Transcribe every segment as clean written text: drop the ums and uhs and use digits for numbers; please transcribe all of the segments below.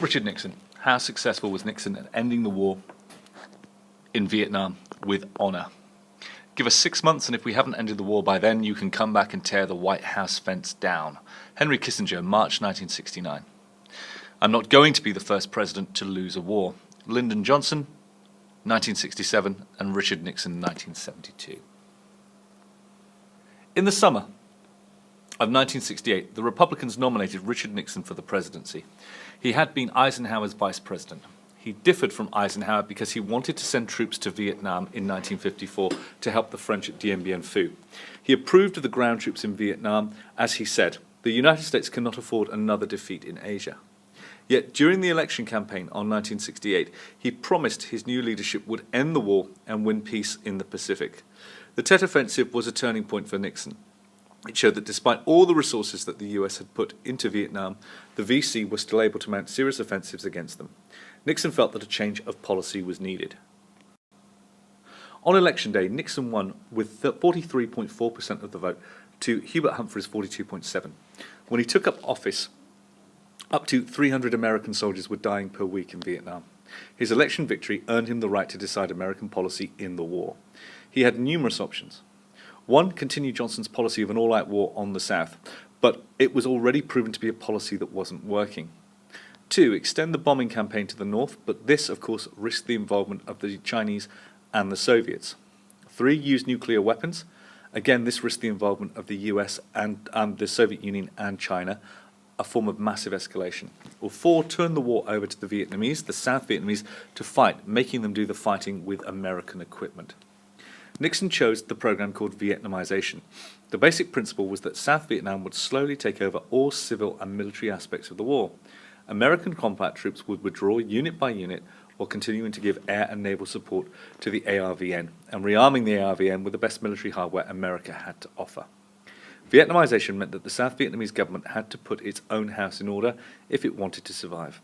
Richard Nixon. How successful was Nixon at ending the war in Vietnam with honor? Give us 6 months, and if we haven't ended the war by then, you can come back and tear the White House fence down. Henry Kissinger, March 1969. I'm not going to be the first president to lose a war. Lyndon Johnson, 1967, and Richard Nixon, 1972. In the summer of 1968, the Republicans nominated Richard Nixon for the presidency. He had been Eisenhower's vice president. He differed from Eisenhower because he wanted to send troops to Vietnam in 1954 to help the French at Dien Bien Phu. He approved of the ground troops in Vietnam, as he said, "The United States cannot afford another defeat in Asia." Yet during the election campaign on 1968, he promised his new leadership would end the war and win peace in the Pacific. The Tet Offensive was a turning point for Nixon. It showed that despite all the resources that the US had put into Vietnam, the VC was still able to mount serious offensives against them. Nixon felt that a change of policy was needed. On election day, Nixon won with 43.4% of the vote to Hubert Humphrey's 42.7%. When he took up office, up to 300 American soldiers were dying per week in Vietnam. His election victory earned him the right to decide American policy in the war. He had numerous options. One, continue Johnson's policy of an all-out war on the South, but it was already proven to be a policy that wasn't working. Two, extend the bombing campaign to the north, but this, of course, risked the involvement of the Chinese and the Soviets. Three, use nuclear weapons. Again, this risked the involvement of the US and the Soviet Union and China, a form of massive escalation. Or four, turn the war over to the Vietnamese, the South Vietnamese, to fight, making them do the fighting with American equipment. Nixon chose the program called Vietnamization. The basic principle was that South Vietnam would slowly take over all civil and military aspects of the war. American combat troops would withdraw unit by unit while continuing to give air and naval support to the ARVN and rearming the ARVN with the best military hardware America had to offer. Vietnamization meant that the South Vietnamese government had to put its own house in order if it wanted to survive.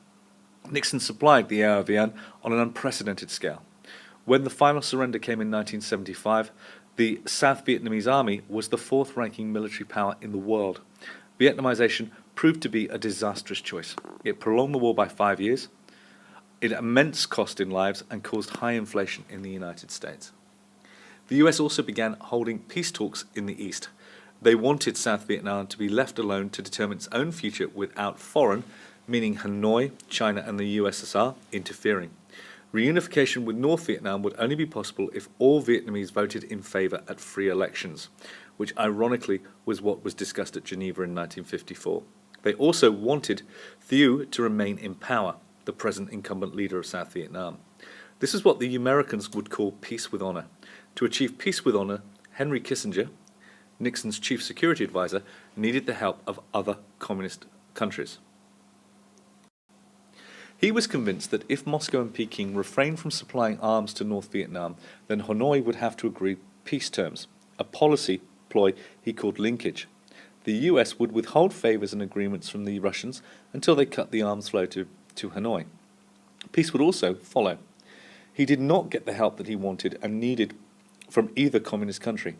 Nixon supplied the ARVN on an unprecedented scale. When the final surrender came in 1975, the South Vietnamese army was the fourth-ranking military power in the world. Vietnamization proved to be a disastrous choice. It prolonged the war by 5 years, it had immense cost in lives, and caused high inflation in the United States. The US also began holding peace talks in the East. They wanted South Vietnam to be left alone to determine its own future without foreign, meaning Hanoi, China, and the USSR, interfering. Reunification with North Vietnam would only be possible if all Vietnamese voted in favor at free elections, which ironically was what was discussed at Geneva in 1954. They also wanted Thieu to remain in power, the present incumbent leader of South Vietnam. This is what the Americans would call peace with honor. To achieve peace with honor, Henry Kissinger, Nixon's chief security advisor, needed the help of other communist countries. He was convinced that if Moscow and Peking refrained from supplying arms to North Vietnam, then Hanoi would have to agree peace terms, a policy ploy he called linkage. The US would withhold favors and agreements from the Russians until they cut the arms flow to Hanoi. Peace would also follow. He did not get the help that he wanted and needed from either communist country.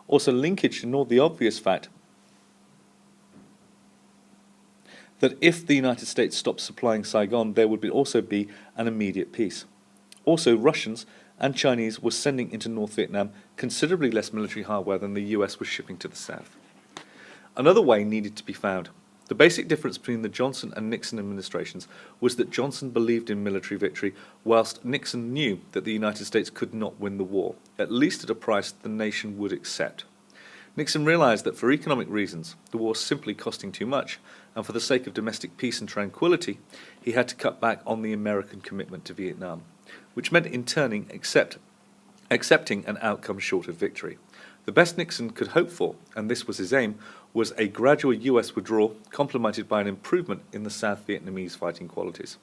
Also, linkage ignored the obvious fact that if the United States stopped supplying Saigon, there would also be an immediate peace. Also, Russians and Chinese were sending into North Vietnam considerably less military hardware than the US was shipping to the South. Another way needed to be found. The basic difference between the Johnson and Nixon administrations was that Johnson believed in military victory, whilst Nixon knew that the United States could not win the war, at least at a price the nation would accept. Nixon realized that for economic reasons, the war was simply costing too much, and for the sake of domestic peace and tranquility, he had to cut back on the American commitment to Vietnam, which meant in turning accepting an outcome short of victory. The best Nixon could hope for, and this was his aim, was a gradual US withdrawal complemented by an improvement in the South Vietnamese fighting qualities.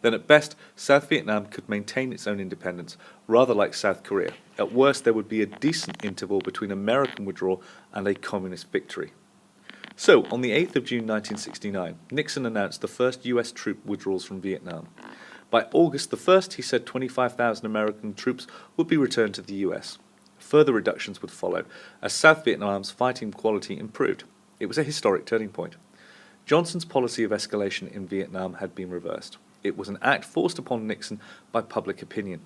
Then at best, South Vietnam could maintain its own independence, rather like South Korea. At worst, there would be a decent interval between American withdrawal and a communist victory. So, on the 8th of June 1969, Nixon announced the first US troop withdrawals from Vietnam. By August the 1st, he said 25,000 American troops would be returned to the US. Further reductions would follow, as South Vietnam's fighting quality improved. It was a historic turning point. Johnson's policy of escalation in Vietnam had been reversed. It was an act forced upon Nixon by public opinion.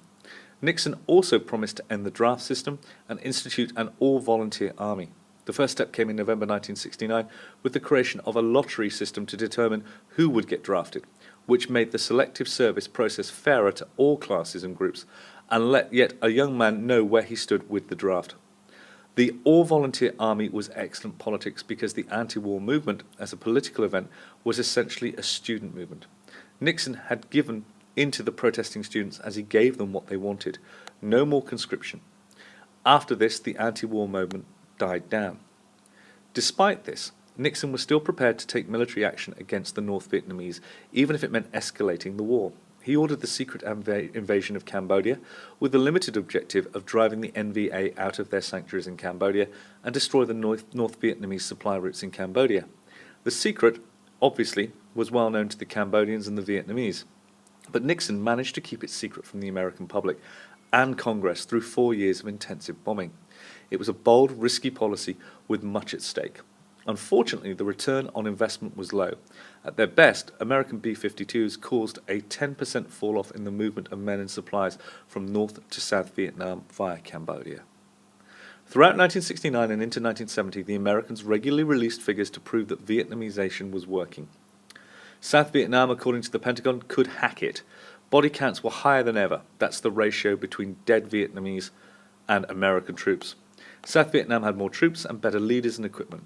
Nixon also promised to end the draft system and institute an all-volunteer army. The first step came in November 1969 with the creation of a lottery system to determine who would get drafted, which made the selective service process fairer to all classes and groups, and let yet a young man know where he stood with the draft. The all-volunteer army was excellent politics because the anti-war movement, as a political event, was essentially a student movement. Nixon had given in to the protesting students as he gave them what they wanted, no more conscription. After this, the anti-war movement died down. Despite this, Nixon was still prepared to take military action against the North Vietnamese, even if it meant escalating the war. He ordered the secret invasion of Cambodia with the limited objective of driving the NVA out of their sanctuaries in Cambodia and destroy the North Vietnamese supply routes in Cambodia. The secret, obviously, was well known to the Cambodians and the Vietnamese, but Nixon managed to keep it secret from the American public and Congress through 4 years of intensive bombing. It was a bold, risky policy with much at stake. Unfortunately, the return on investment was low. At their best, American B-52s caused a 10% fall-off in the movement of men and supplies from North to South Vietnam via Cambodia. Throughout 1969 and into 1970, the Americans regularly released figures to prove that Vietnamization was working. South Vietnam, according to the Pentagon, could hack it. Body counts were higher than ever. That's the ratio between dead Vietnamese and American troops. South Vietnam had more troops and better leaders and equipment.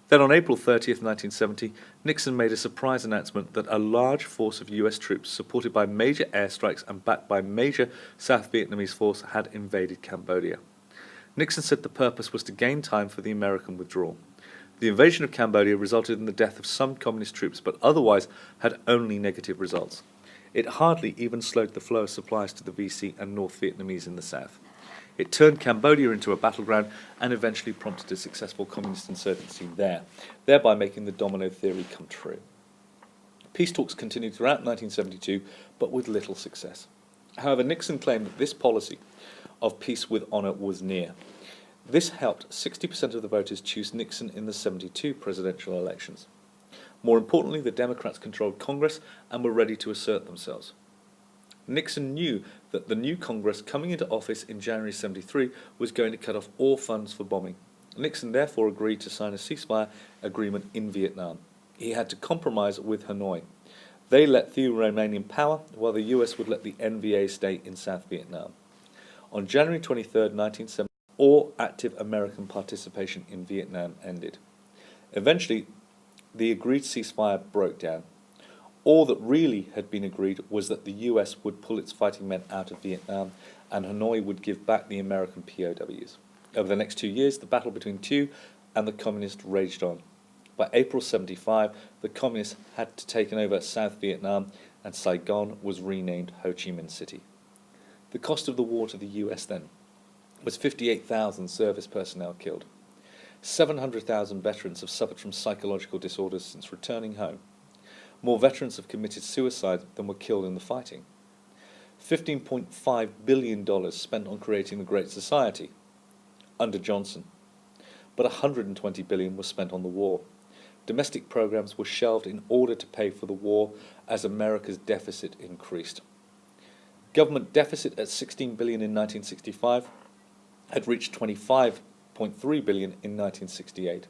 Then on April 30th, 1970, Nixon made a surprise announcement that a large force of US troops, supported by major airstrikes and backed by major South Vietnamese force, had invaded Cambodia. Nixon said the purpose was to gain time for the American withdrawal. The invasion of Cambodia resulted in the death of some communist troops, but otherwise had only negative results. It hardly even slowed the flow of supplies to the VC and North Vietnamese in the south. It turned Cambodia into a battleground and eventually prompted a successful communist insurgency there, thereby making the domino theory come true. Peace talks continued throughout 1972, but with little success. However, Nixon claimed that this policy of peace with honor was near. This helped 60% of the voters choose Nixon in the 72 presidential elections. More importantly, the Democrats controlled Congress and were ready to assert themselves. Nixon knew that the new Congress coming into office in January 73 was going to cut off all funds for bombing. Nixon therefore agreed to sign a ceasefire agreement in Vietnam. He had to compromise with Hanoi. They let Thieu remain in power, while the US would let the NVA stay in South Vietnam. On January 23, 1970, all active American participation in Vietnam ended. Eventually, the agreed ceasefire broke down. All that really had been agreed was that the US would pull its fighting men out of Vietnam and Hanoi would give back the American POWs. Over the next 2 years, the battle between Thieu and the communists raged on. By April 75, the communists had taken over South Vietnam and Saigon was renamed Ho Chi Minh City. The cost of the war to the US then was 58,000 service personnel killed. 700,000 veterans have suffered from psychological disorders since returning home. More veterans have committed suicide than were killed in the fighting. $15.5 billion spent on creating the Great Society under Johnson, but $120 billion was spent on the war. Domestic programs were shelved in order to pay for the war as America's deficit increased. Government deficit at $16 billion in 1965 had reached $25.3 billion in 1968.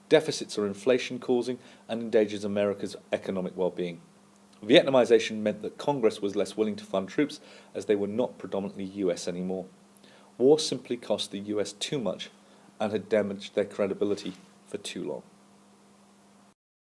Deficits are inflation-causing and endangers America's economic well-being. Vietnamization meant that Congress was less willing to fund troops as they were not predominantly US anymore. War simply cost the US too much and had damaged their credibility for too long.